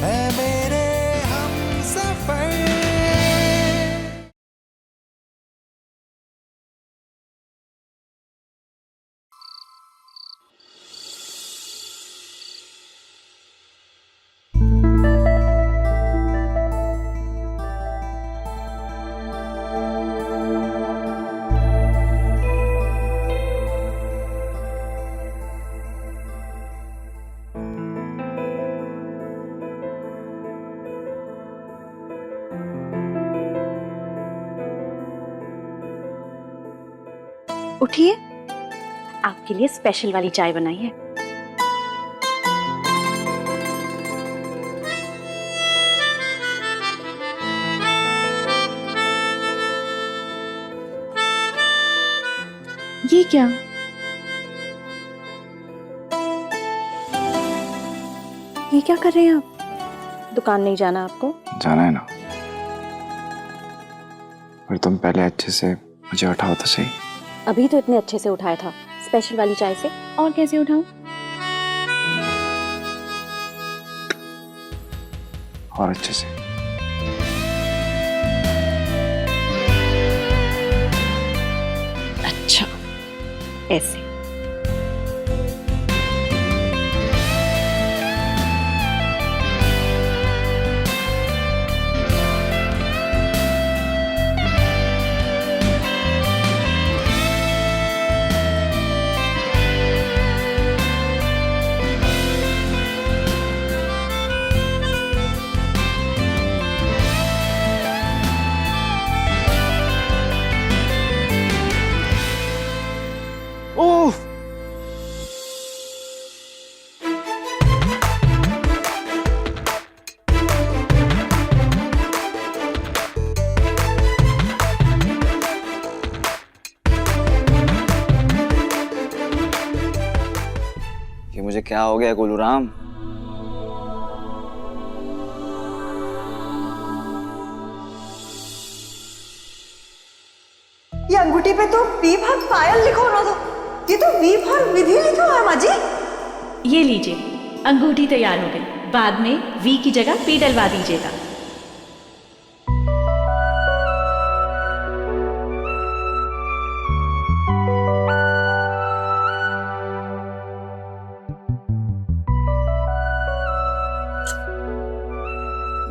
है मेरे हमसफर। उठिए, आपके लिए स्पेशल वाली चाय बनाई है। ये क्या? ये क्या कर रहे हैं आप? दुकान नहीं जाना आपको? जाना है ना, पर तुम पहले अच्छे से मुझे उठाओ तो सही। अभी तो इतने अच्छे से उठाया था स्पेशल वाली चाय से, और कैसे उठाऊं? और अच्छे से। अच्छा, ऐसे। ओह, ये मुझे क्या हो गया गोलू राम? ये अंगूठी पे तो वी भाग पायल लिखा होना था, ये तो वी भाग विधि लिखा हुआ है माँ जी। ये लीजिए, अंगूठी तैयार हो गई। बाद में वी की जगह पी डलवा दीजिएगा।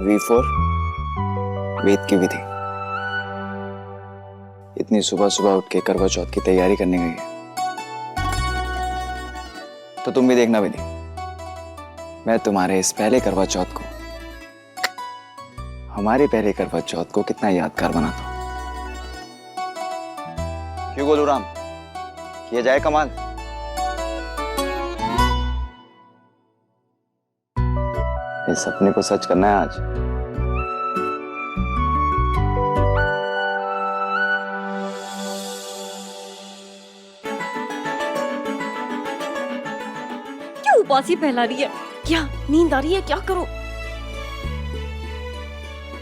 V4 वेद की विधि। इतनी सुबह सुबह उठ के करवा चौथ की तैयारी करने गई है, तो तुम भी देखना विधि, मैं तुम्हारे इस पहले करवा चौथ को, हमारे पहले करवा चौथ को कितना यादगार बनाता हूं। क्यों गोलू राम, किया जाए कमाल? इस सपने को सच करना है आज। क्या उपासी फैला रही है? क्या नींद आ रही है? क्या करो?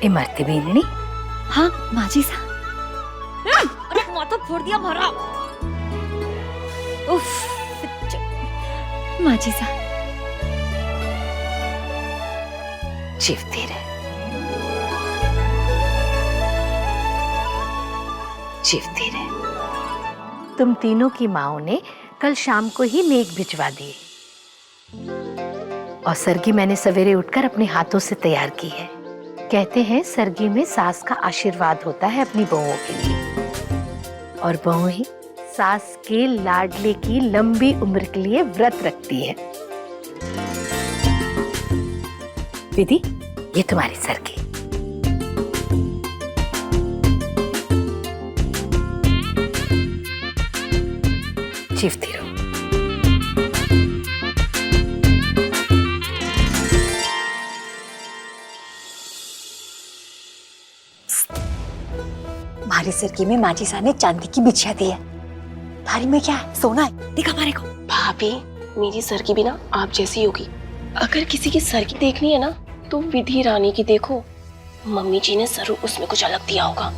इमरती बेलनी। हाँ माजी सा। अरे माथा फोड़ दिया हमारा। उफ, माजी सा। जीवती रहे, जीवती रहे। तुम तीनों की माओ ने कल शाम को ही नेक भिजवा दिए, और सरगी मैंने सवेरे उठकर अपने हाथों से तैयार की है। कहते हैं सरगी में सास का आशीर्वाद होता है अपनी बहुओं के लिए, और बहू ही सास के लाडले की लंबी उम्र के लिए व्रत रखती है। विधि, ये तुम्हारी सरगी। जीवती रहो। हमारी सरकी में माची सा ने चांदी की बिछिया दी है, थारी में क्या है? सोना है। दिखा हमारे को। भाभी, मेरी सरकी भी ना आप जैसी होगी। अगर किसी की सरकी देखनी है ना तो विधि रानी की देखो। मम्मी जी ने जरूर उसमें कुछ अलग दिया होगा।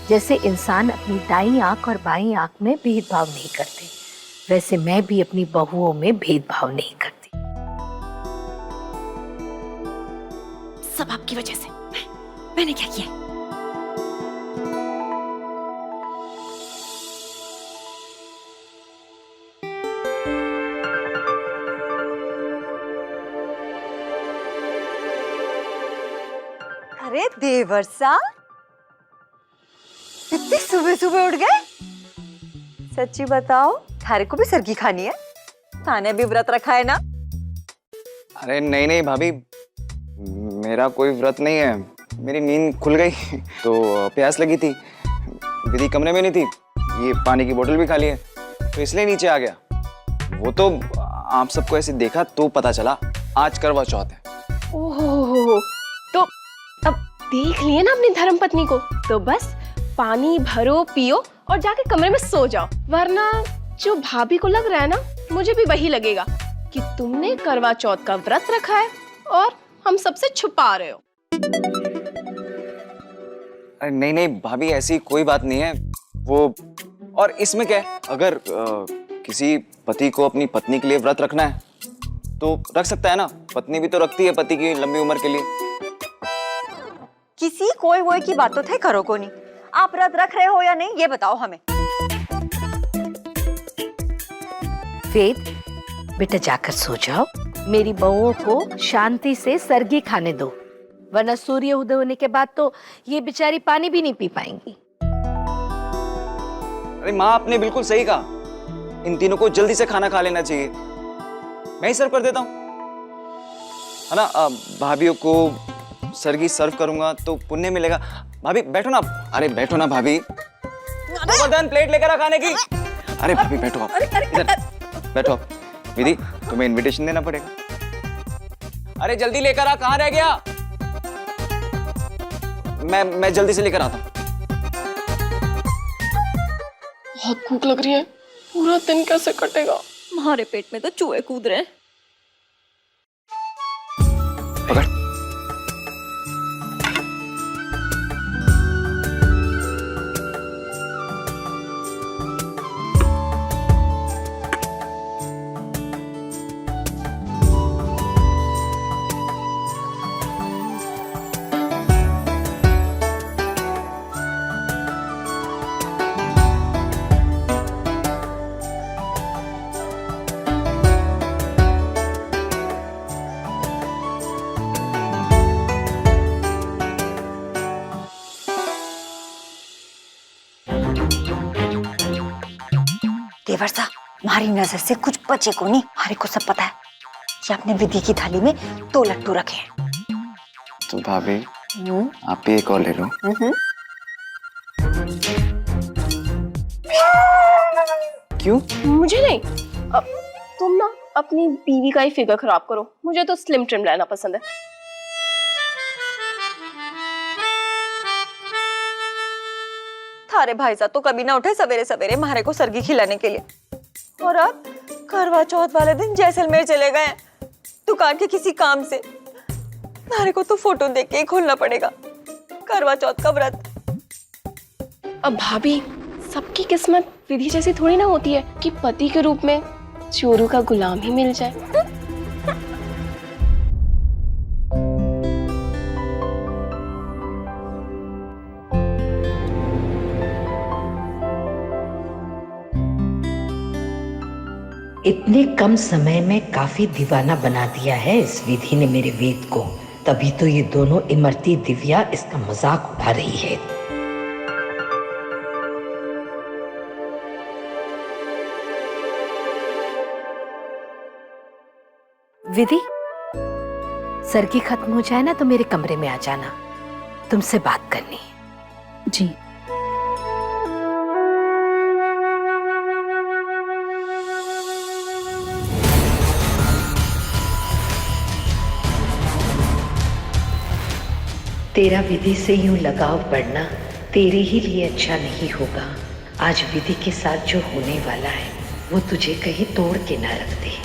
जैसे इंसान अपनी दाईं आंख और बाईं आंख में भेदभाव नहीं करते, वैसे मैं भी अपनी बहुओं में भेदभाव नहीं करती। सब आपकी वजह से। मैंने क्या किया? अरे देवर्षा, इतनी सुबह सुबह उठ गए? सच्ची बताओ, थारे को भी सरगी खानी है? थाने भी व्रत रखा है ना? अरे नहीं नहीं भाभी, मेरा कोई व्रत नहीं है। मेरी नींद खुल गई तो प्यास लगी थी। विधि कमरे में नहीं थी, ये पानी की बोतल भी खाली है, तो इसलिए नीचे आ गया। वो तो आप सबको ऐसे देखा तो पता चला आज करवा चौथ है। ओहो, तो अब देख लिए ना अपनी धर्मपत्नी को, तो बस पानी भरो, पियो और जाके कमरे में सो जाओ। वरना जो भाभी को लग रहा है ना, मुझे भी वही लगेगा कि तुमने करवा चौथ का व्रत रखा है और हम सबसे छुपा रहे हो। अरे नहीं नहीं भाभी, ऐसी कोई बात नहीं है। वो और इसमें क्या है, अगर किसी पति को अपनी पत्नी के लिए व्रत रखना है तो रख सकता है ना। पत्नी भी तो रखती है पति की लंबी उम्र के लिए। किसी कोई वोई की बातों थे करो को नहीं। आप व्रत रख रहे हो या नहीं, ये बताओ हमें। वेद, बेटा जाकर सो जाओ। मेरी बहुओं को शांति से सरगी खाने दो, वरना सूर्य उदय होने के बाद तो ये बेचारी पानी भी नहीं पी पाएंगी। अरे माँ, आपने बिल्कुल सही कहा। इन तीनों को जल्दी से खाना खा लेना चाहिए। मैं ही सर्व कर देता हूँ, है ना। भाभीियों को सरगी सर्व करूंगा तो पुण्य मिलेगा। भाभी बैठो ना। अरे बैठो ना भाभी, गोवर्धन प्लेट लेकर आ खाने की। अरे भाभी बैठो आप, इधर बैठो आप। विधि, तुम्हें इनविटेशन देना पड़ेगा। अरे जल्दी लेकर आ, कहाँ रह गया? मैं जल्दी से लेकर आता हूँ। बहुत भूख लग रही है, पूरा दिन कैसे कटेगा? हमारे पेट में तो चूहे कूद रहे हैं। पकड़। देवर्षा, हमारी नजर से कुछ बचे को नहीं। हमारे को सब पता है कि आपने विधि की थाली में 2 लड्डू रखे हैं। तो भाभी आप भी एक और ले लो। क्यों? मुझे नहीं। तुम ना अपनी बीवी का ही फिगर खराब करो, मुझे तो स्लिम ट्रिम लेना पसंद है। थारे भाई साहब तो कभी ना उठे सवेरे सवेरे हमारे को सरगी खिलाने के लिए, और अब करवा चौथ वाले दिन जैसलमेर चले गए दुकान के किसी काम से। हमारे को तो फोटो देख के ही खोलना पड़ेगा करवा चौथ का व्रत। अब भाभी, सबकी किस्मत विधि जैसी थोड़ी ना होती है कि पति के रूप में चोरू का गुलाम ही मिल जाए। इतने कम समय में काफी दीवाना बना दिया है इस विधि ने मेरे वेद को। तभी तो ये दोनों इमरती दिव्या इसका मजाक उड़ा रही है। विधि, सरगी खत्म हो जाए ना तो मेरे कमरे में आ जाना, तुमसे बात करनी है। जी। तेरा विधि से यूं लगाव बढ़ना तेरे ही लिए अच्छा नहीं होगा। आज विधि के साथ जो होने वाला है वो तुझे कहीं तोड़ के ना रख दे।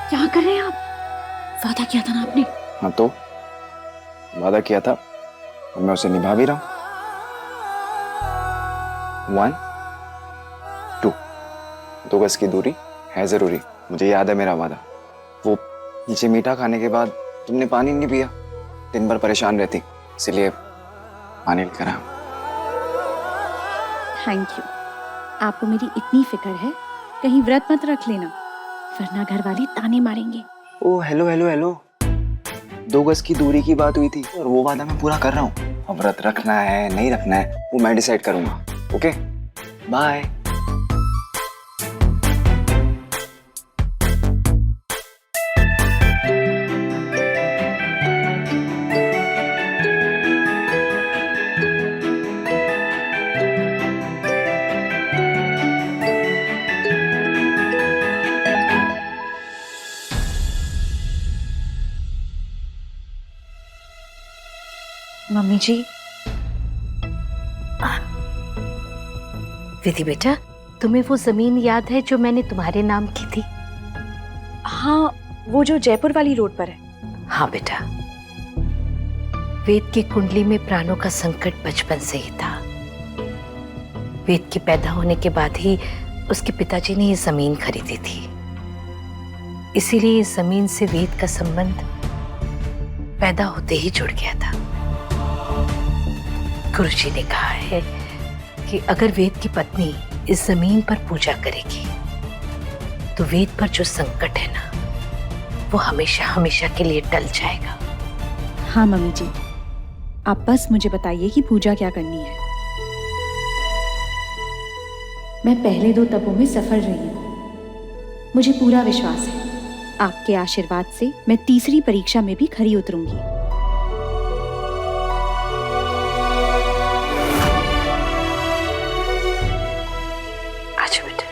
क्या कर रहे हैं आप? वादा किया था ना आपने। हाँ तो वादा किया था और मैं उसे निभा भी रहा हूं। 1 2 2 गज की दूरी है जरूरी, मुझे याद है मेरा वादा। वो नीचे मीठा खाने के बाद तुमने पानी नहीं पिया, दिन भर परेशान रहती, इसलिए पानी लेकर आया। Thank you. आपको मेरी इतनी फिक्र है, कहीं व्रत मत रख लेना, वरना घर वाले ताने मारेंगे। ओ हेलो हेलो हेलो, 2 गज की दूरी की बात हुई थी और वो वादा मैं पूरा कर रहा हूँ। अब व्रत रखना है नहीं रखना है वो मैं डिसाइड करूंगा। Okay bye. Mummy ji, Vidhi बेटा, तुम्हें वो जमीन याद है जो मैंने तुम्हारे नाम की थी? हाँ, वो जो जयपुर वाली रोड पर है। हाँ बेटा, वेद की कुंडली में प्राणों का संकट बचपन से ही था। वेद के पैदा होने के बाद ही उसके पिताजी ने ये जमीन खरीदी थी, इसीलिए इस जमीन से वेद का संबंध पैदा होते ही जुड़ गया था। गुरुजी ने कहा है कि अगर वेद की पत्नी इस जमीन पर पूजा करेगी तो वेद पर जो संकट है ना, वो हमेशा हमेशा के लिए टल जाएगा। हाँ मम्मी जी, आप बस मुझे बताइए कि पूजा क्या करनी है। मैं पहले 2 तपों में सफल रही हूँ, मुझे पूरा विश्वास है आपके आशीर्वाद से मैं तीसरी परीक्षा में भी खरी उतरूंगी। अच्छा बेटा।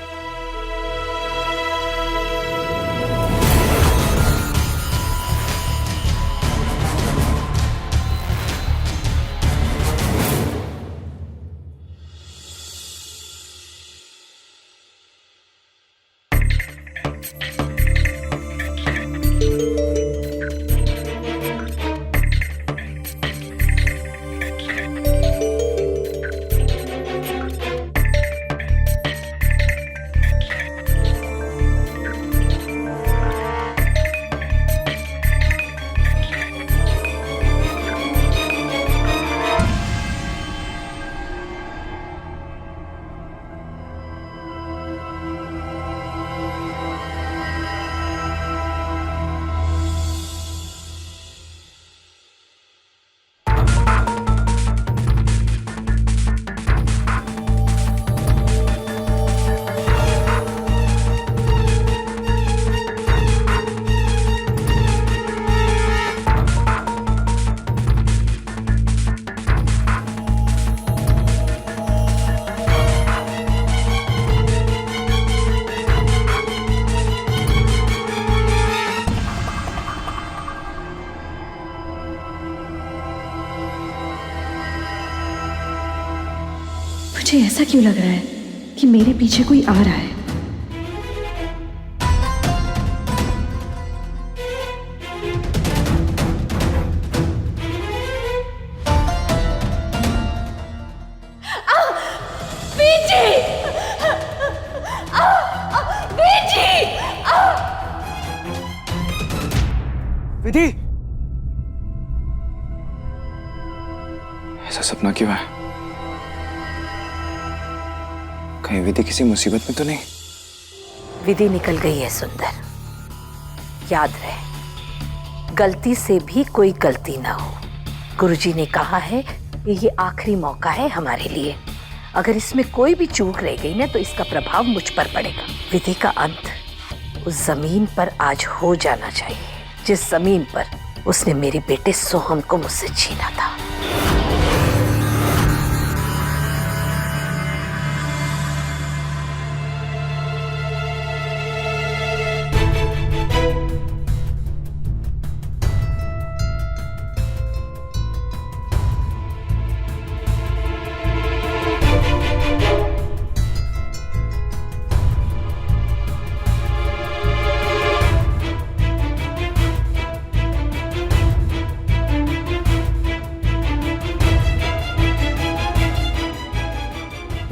मुझे ऐसा क्यों लग रहा है कि मेरे पीछे कोई आ रहा है। विधि, ऐसा सपना क्यों है? कहीं विधि किसी मुसीबत में तो नहीं? विधि निकल गई है सुंदर। याद रहे, गलती से भी कोई गलती ना हो। गुरुजी ने कहा है कि ये आखिरी मौका है हमारे लिए। अगर इसमें कोई भी चूक रह गई ना तो इसका प्रभाव मुझ पर पड़ेगा। विधि का अंत उस जमीन पर आज हो जाना चाहिए जिस जमीन पर उसने मेरे बेटे सोहम को मुझसे छीना था।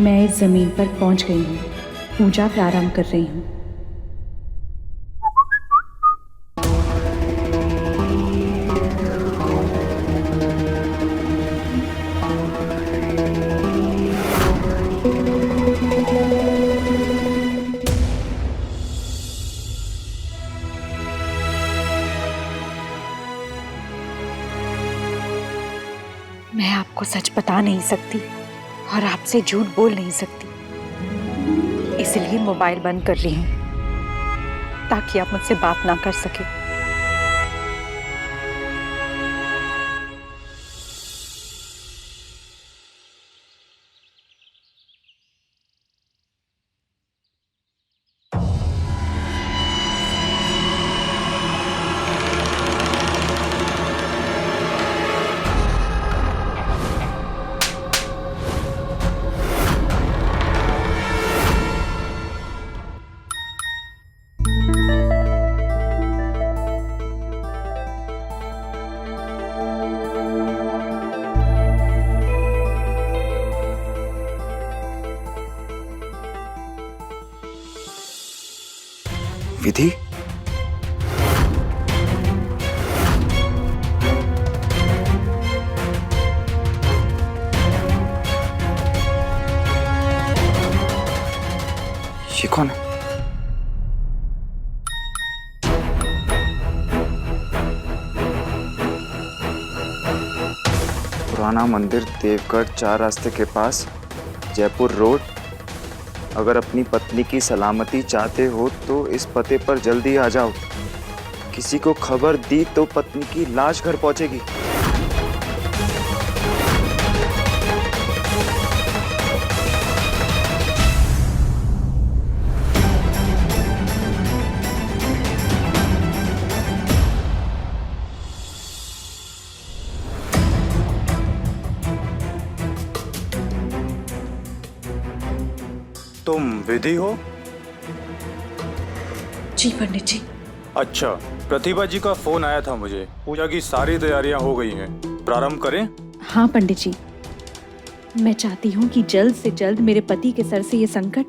मैं इस जमीन पर पहुंच गई हूँ, पूजा प्रारंभ कर रही हूँ। मैं आपको सच बता नहीं सकती और आपसे झूठ बोल नहीं सकती, इसलिए मोबाइल बंद कर रही हूँ ताकि आप मुझसे बात ना कर सके। विधि, ये कौन है? पुराना मंदिर, देवगढ़, 4 रास्ते के पास, जयपुर रोड। अगर अपनी पत्नी की सलामती चाहते हो तो इस पते पर जल्दी आ जाओ। किसी को खबर दी तो पत्नी की लाश घर पहुंचेगी। तुम विधि हो? जी पंडित जी। अच्छा, प्रतिभा जी का फोन आया था मुझे। पूजा की सारी तैयारियां हो गई हैं। प्रारंभ करें? हाँ पंडित जी, मैं चाहती हूँ कि जल्द से जल्द मेरे पति के सर से ये संकट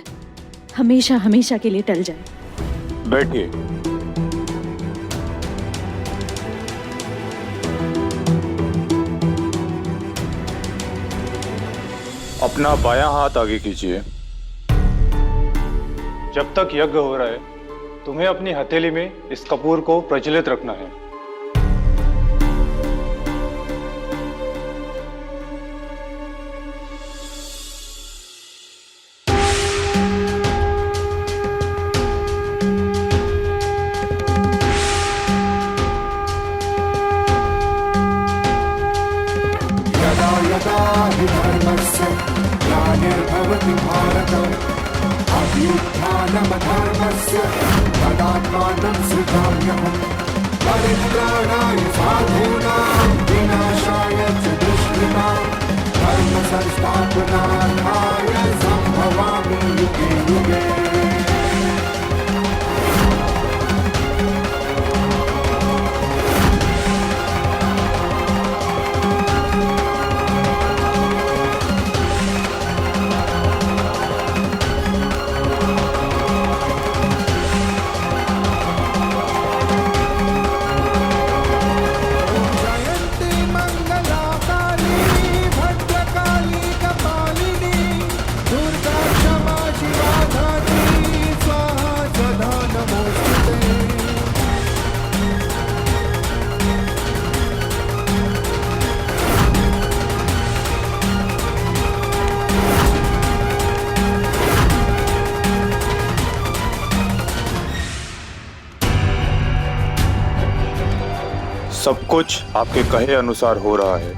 हमेशा हमेशा के लिए टल जाए। बैठिए। अपना बायां हाथ आगे कीजिए। जब तक यज्ञ हो रहा है तुम्हें अपनी हथेली में इस कपूर को प्रज्वलित रखना है। यदा यदा हि धर्मस्य ग्लानिर्भवति भारत अभ्युत्थानमधर्मस्य तदात्मानं सृजाम्यहम् परित्राणाय साधूनां विनाशाय च दुष्कृतां धर्म संस्थापनार्थाय सम्भवामि युगे युगे। सब कुछ आपके कहे अनुसार हो रहा है।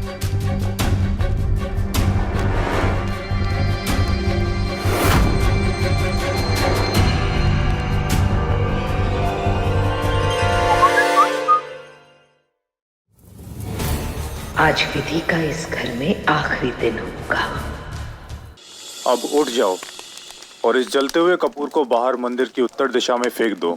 आज विधि का इस घर में आखिरी दिन होगा। अब उठ जाओ और इस जलते हुए कपूर को बाहर मंदिर की उत्तर दिशा में फेंक दो।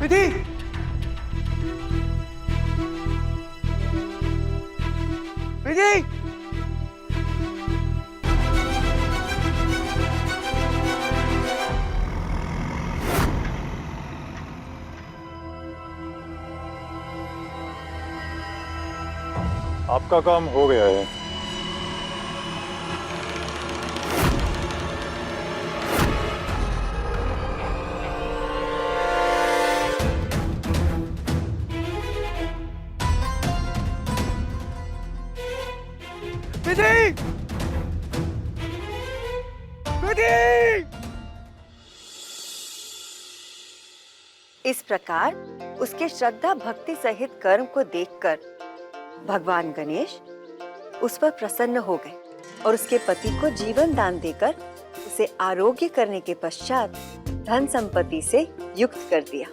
विधि, विधि, आपका काम हो गया है। विधि, विधि। इस प्रकार उसके श्रद्धा भक्ति सहित कर्म को देखकर भगवान गणेश उस पर प्रसन्न हो गए और उसके पति को जीवन दान देकर उसे आरोग्य करने के पश्चात धन संपत्ति से युक्त कर दिया।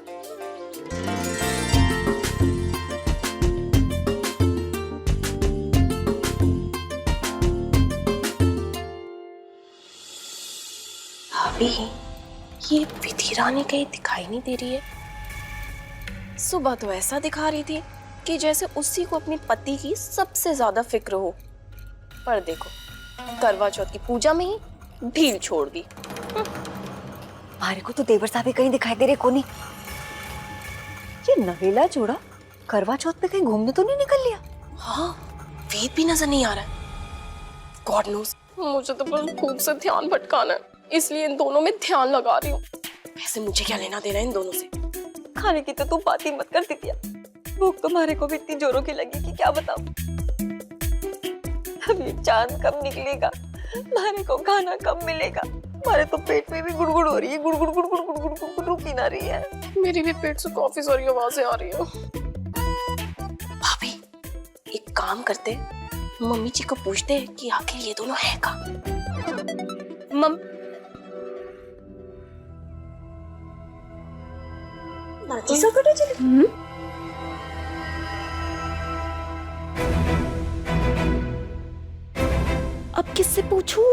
भाभी, ये विधि रानी कहीं दिखाई नहीं दे रही है। सुबह तो ऐसा दिखा रही थी कि जैसे उसी को अपने पति की सबसे ज्यादा फिक्र हो, पर देखो करवा चौथ की पूजा में ही ढील छोड़ दी। हमारे को तो देवर साहब भी कहीं दिखाई दे रहे कोनी। ये नवेला जोड़ा करवा चौथ पे कहीं घूमने तो नहीं निकल लिया? हाँ, वेद भी नजर नहीं आ रहा है। गॉड नोस, मुझे तो बस खूब से ध्यान भटकाना है, इसलिए इन दोनों में ध्यान लगा रही हूँ। वैसे मुझे क्या लेना देना इन दोनों से? खाने की तो तू बात ही मत कर दिया। भूख तुम्हारे को भी इतनी जोरों की लगी कि क्या बताऊं। अब ये चांद कब निकलेगा, हमारे को खाना कब मिलेगा? हमारे तो पेट में भी गुड़गुड़ हो रही है, गुड़गुड़ गुड़गुड़ गुड़गुड़ गुड़गुड़ रुक ही ना रही है। मेरी भी पेट से काफी सारी आवाजें आ रही है। भाभी, एक काम करते, मम्मी जी को पूछते कि आखिर ये दोनों है का। अब किससे पूछूं?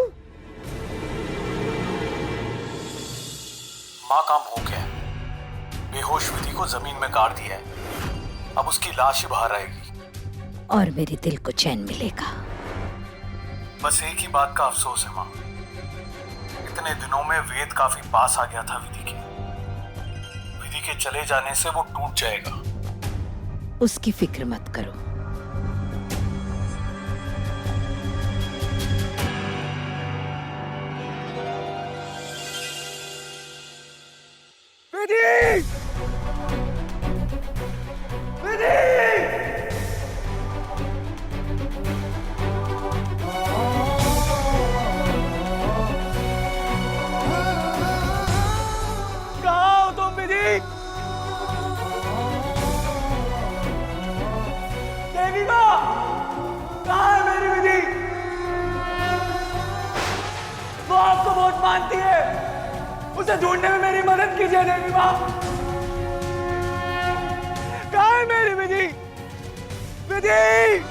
माँ काम हो गया है। बेहोश विधि को जमीन में गाड़ दिया है। अब उसकी लाश ही बाहर आएगी और मेरे दिल को चैन मिलेगा। बस एक ही बात का अफसोस है माँ, इतने दिनों में वेद काफी पास आ गया था विधि के। विधि के चले जाने से वो टूट जाएगा। उसकी फिक्र मत करो। विधि, विधि, कहाँ हो तुम विधि? देवी माँ, कहाँ है मेरी विधि? वो आपको बहुत मानती है, उसे ढूंढने में मेरी मदद कीजिए देवी माँ। कहाँ है मेरी विधि? विधि!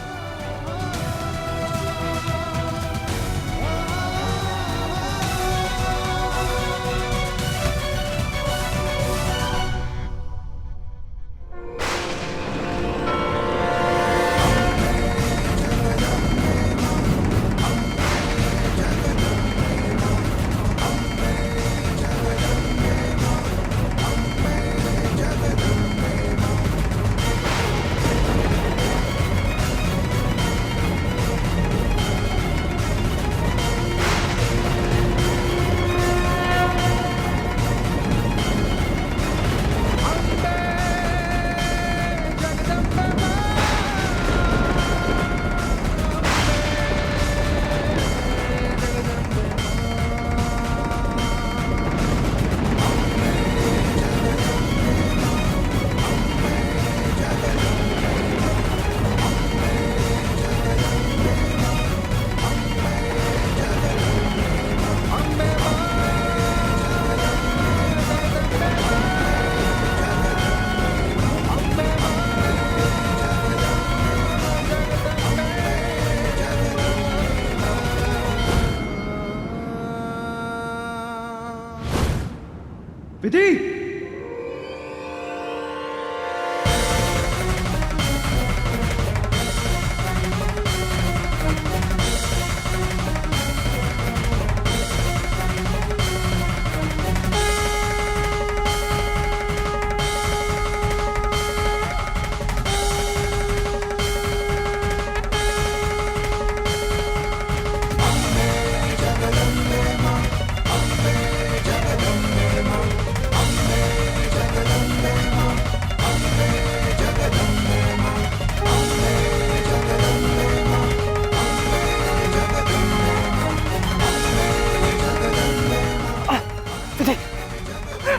विधि,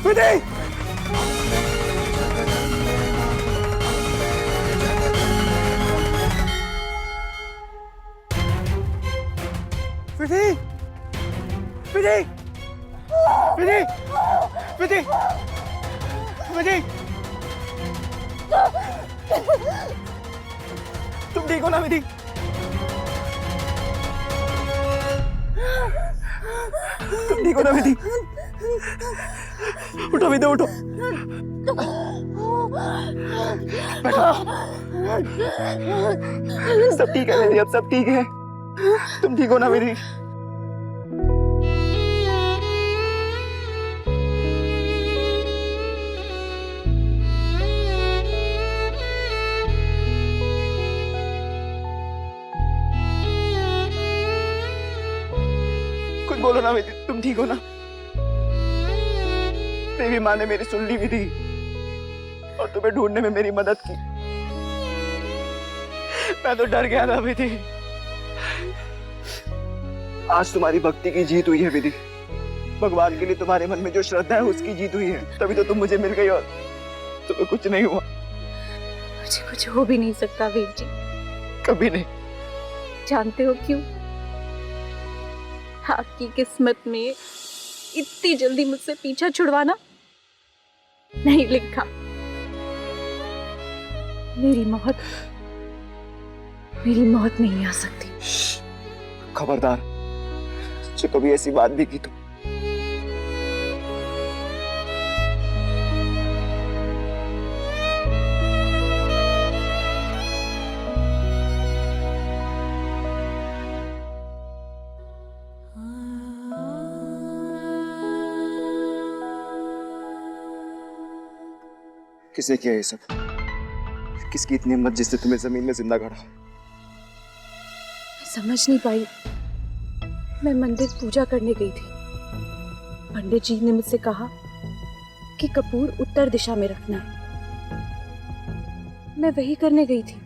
विधि विधि विधि विधि विधि विधि तुम ठीक हो ना विधि? तुम ठीक हो ना विधि? उठो विधि उठो, बैठो। सब ठीक है विधि, अब सब ठीक है। तुम ठीक हो ना विधि? कुछ बोलो ना विधि, तुम ठीक हो ना? मेरी माँ ने मेरी सुन ली विधि और तुम्हें ढूंढने में मेरी मदद की। मैं तो डर गया था विधि। आज तुम्हारी भक्ति की जीत हुई है विधि। भगवान के लिए तुम्हारे मन में जो श्रद्धा है उसकी जीत हुई है, तभी तो तुम मुझे मिल गई और तुम्हें कुछ नहीं हुआ। मुझे कुछ हो भी नहीं सकता वीर जी। कभी नहीं। जानते हो क्यों? आपकी किस्मत में इतनी जल्दी मुझसे पीछा छुड़वाना नहीं लिखा। मेरी मौत नहीं आ सकती। खबरदार, जो कभी ऐसी बात भी की तो। किसने किया ये सब? किसकी इतनी हिम्मत जिसने तुम्हें जमीन में जिंदा गाड़ा? मैं समझ नहीं पाई। मैं मंदिर पूजा करने गई थी। पंडित जी ने मुझसे कहा कि कपूर उत्तर दिशा में रखना है। मैं वही करने गई थी।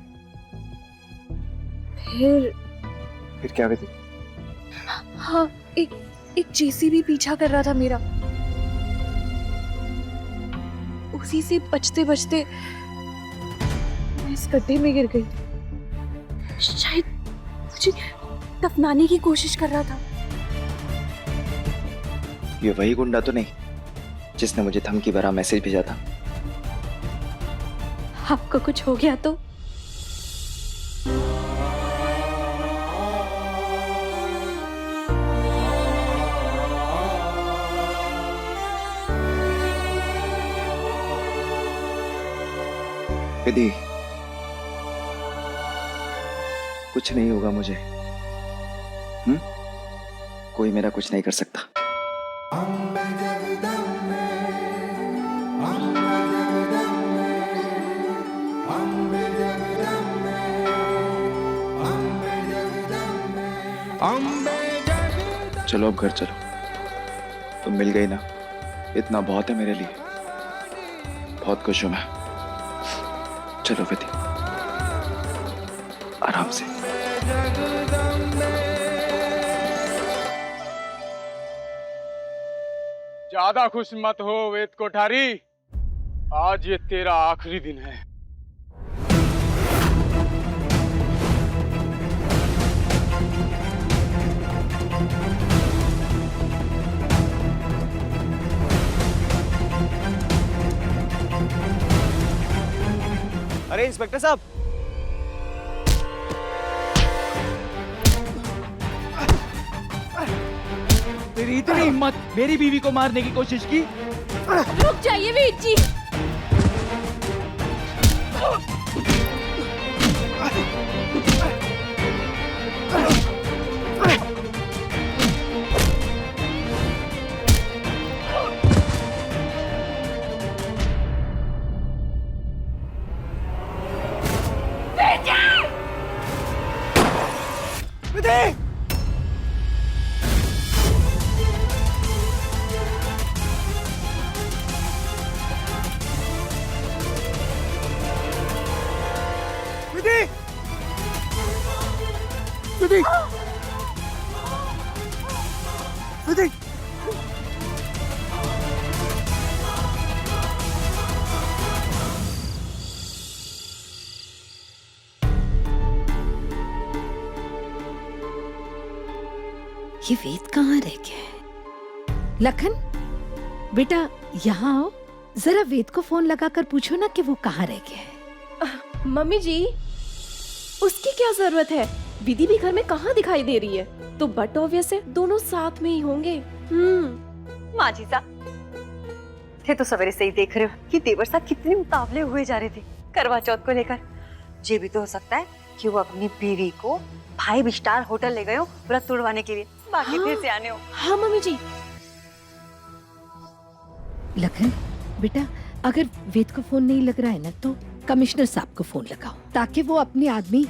फिर क्या विधि? हाँ, एक जेसीबी पीछा कर रहा था मेरा। उसी से बचते बचते मैं इस गड्ढे में गिर गई। शायद मुझे दफनाने की कोशिश कर रहा था। ये वही गुंडा तो नहीं जिसने मुझे धमकी भरा मैसेज भेजा था? आपको कुछ हो गया तो? विधि, कुछ नहीं होगा मुझे। कोई मेरा कुछ नहीं कर सकता। चलो अब घर चलो। तुम मिल गई ना, इतना बहुत है मेरे लिए। बहुत खुश हूं मैं। चलो विधि, आराम से। ज्यादा खुश मत हो वेद कोठारी, आज ये तेरा आखिरी दिन है। अरे इंस्पेक्टर साहब, तेरी इतनी हिम्मत, मेरी बीवी को मारने की कोशिश की? रुक जाइए वीर जी। विधि! विधि! ये वेद कहाँ रह गया है? लखन, बेटा यहाँ आओ, जरा वेद को फोन लगाकर पूछो ना कि वो कहाँ रह गया है। मम्मी जी, उसकी क्या जरूरत है? विधि भी घर में कहाँ दिखाई दे रही है, तो बट ऑब्वियस है दोनों साथ में ही होंगे। माँ जी सा थे तो सवेरे से ही देख रहे हो कि देवर साहब कितने मुकाबले हुए जा रहे थे करवा चौथ को लेकर। ये भी तो हो सकता है कि वो अपनी बीवी को 5 स्टार होटल ले गए हो व्रत तोड़वाने के लिए, बाकी हाँ। फिर से आने हो। हाँ मम्मी जी। लखन बेटा, अगर वेद को फोन नहीं लग रहा है ना तो कमिश्नर साहब को फोन लगाओ ताकि वो अपने आदमी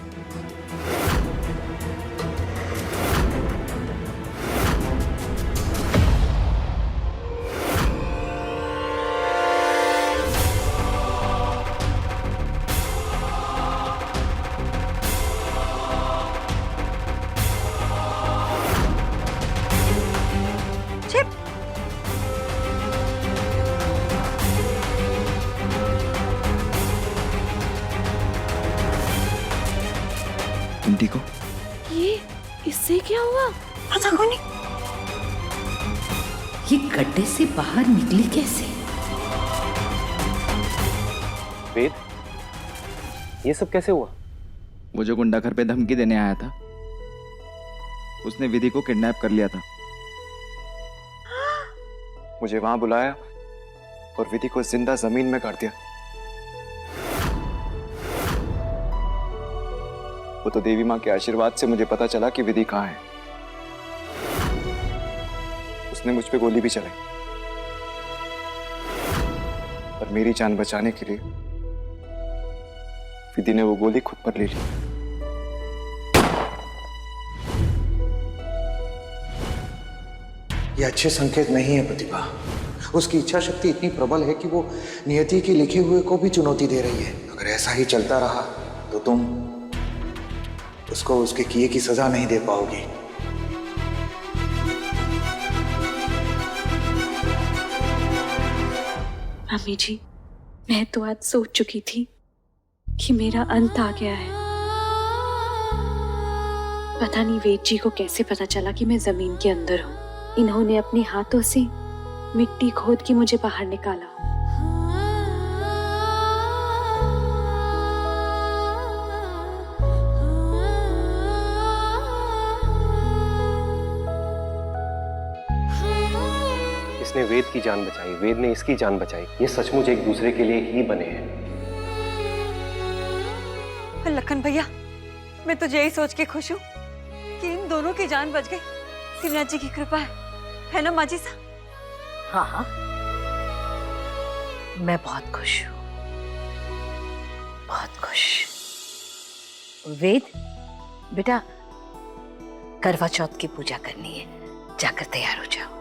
तुम ठीक हो? ये इससे क्या हुआ? पता कौन नहीं। ये गड्ढे से बाहर निकली कैसे? वेद, ये सब कैसे हुआ? वो जो गुंडा घर पे धमकी देने आया था, उसने विधि को किडनैप कर लिया था। मुझे वहां बुलाया और विधि को जिंदा जमीन में गाड़ दिया। वो तो देवी माँ के आशीर्वाद से मुझे पता चला कि विधि कहाँ है। उसने मुझ पे गोली भी चलाई और मेरी जान बचाने के लिए विधि ने वो गोली खुद पर ले ली। ये अच्छे संकेत नहीं है प्रतिभा। उसकी इच्छा शक्ति इतनी प्रबल है कि वो नियति के लिखे हुए को भी चुनौती दे रही है। अगर ऐसा ही चलता रहा तो तुम उसको उसके किए की सजा नहीं दे पाओगी। मम्मी जी, मैं तो आज सोच चुकी थी कि मेरा अंत आ गया है। पता नहीं वेद जी को कैसे पता चला कि मैं जमीन के अंदर हूँ। इन्होंने अपने हाथों से मिट्टी खोद के मुझे बाहर निकाला। इसने वेद की जान बचाई, वेद ने इसकी जान बचाई। ये सचमुच एक दूसरे के लिए ही बने हैं। लखन भैया, मैं तो यही सोच के खुश हूँ कि इन दोनों की जान बच गई। शिवनाथ जी की कृपा है ना माँ जी सा? हाँ हाँ, मैं बहुत खुश हूँ, बहुत खुश। वेद बेटा, करवा चौथ की पूजा करनी है, जाकर तैयार हो जाओ।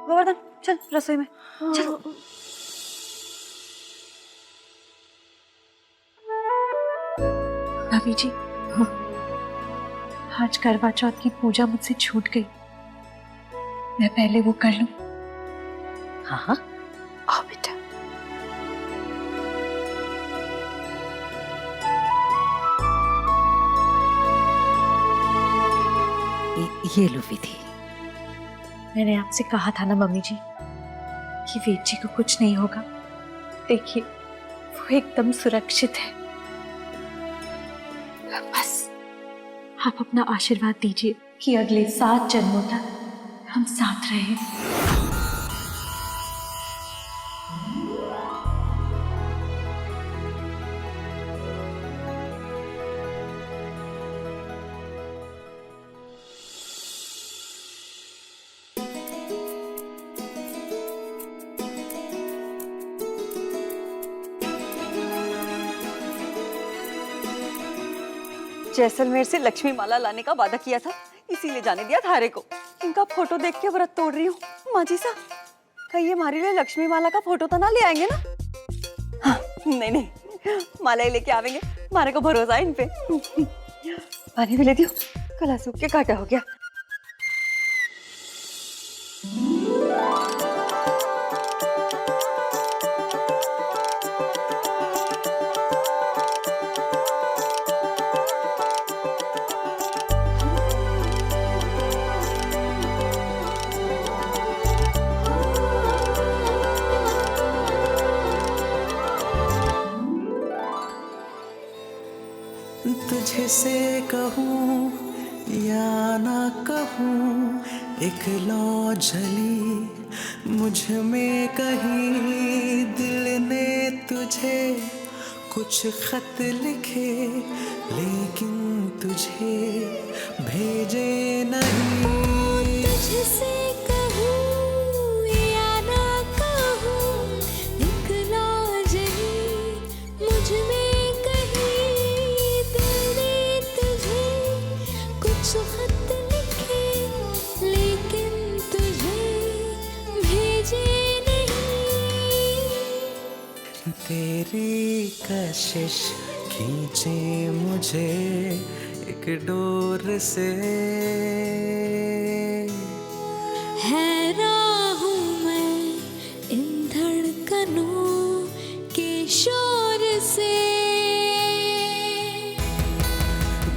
गोवर्धन चल रसोई में चल। भाभी जी, आज करवा चौथ की पूजा मुझसे छूट गई। मैं पहले वो कर लूं? हाँ हाँ, आओ बेटा। ये लो विधि। मैंने आपसे कहा था ना मम्मी जी कि वेद जी को कुछ नहीं होगा। देखिए, वो एकदम सुरक्षित है। बस आप अपना आशीर्वाद दीजिए कि अगले 7 जन्मों तक हम साथ रहें। जैसलमेर से लक्ष्मी माला लाने का वादा किया था, इसीलिए जाने दिया थारे को। इनका फोटो देख के व्रत तोड़ रही हूँ। माँ जी सा, कहीं ये हमारे लिए लक्ष्मी माला का फोटो तो ना ले आएंगे ना? हाँ, नहीं नहीं, माला ही लेके आवेंगे। हमारे को भरोसा है इन पे। पानी भी ले दियो, कला सूख के काटा हो गया। तुझसे कहूँ या ना कहूँ, एक लौ जली मुझ में कहीं, दिल ने तुझे कुछ खत लिखे लेकिन तुझे भेजे नहीं। तुझसे कहूँ या ना कहूँ, एक लौ जली मुझ में कहीं, दिल ने तुझे कुछ खत लिखे लेकिन तुझे भेजे नहीं। तेरी कशिश खींचे मुझे एक डोर से, हैरान हूँ मैं इन धड़कनों के शोर से।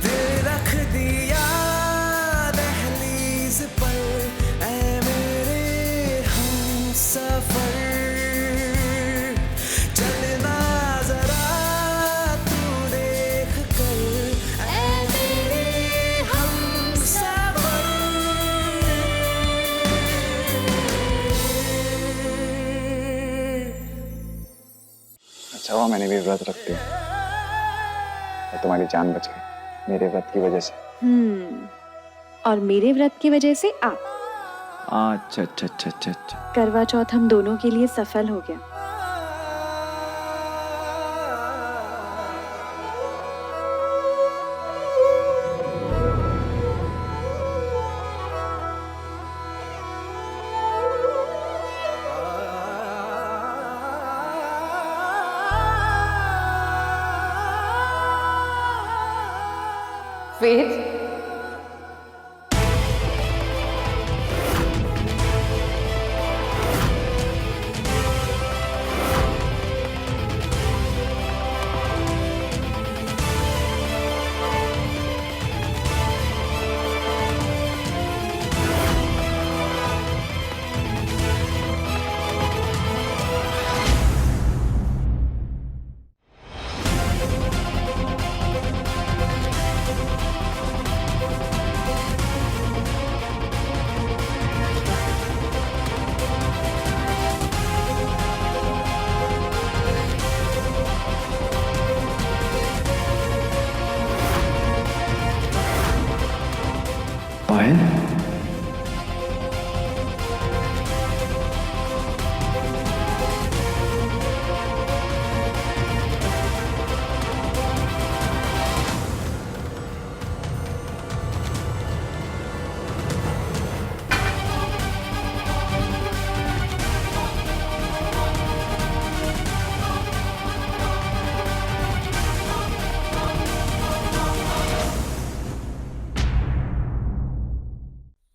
दिल रख दिया दहलीज पर ऐ मेरे हमसफर, चलना जरा तू देख कर ऐ मेरे हमसफर। अच्छा हुआ मैंने भी व्रत रख दिया और तुम्हारी जान बच गई मेरे व्रत की वजह से। और मेरे व्रत की वजह से आप। अच्छा अच्छा अच्छा अच्छा अच्छा। करवा चौथ हम दोनों के लिए सफल हो गया। वेद,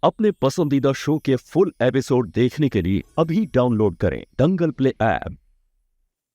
अपने पसंदीदा शो के फुल एपिसोड देखने के लिए अभी डाउनलोड करें दंगल प्ले ऐप।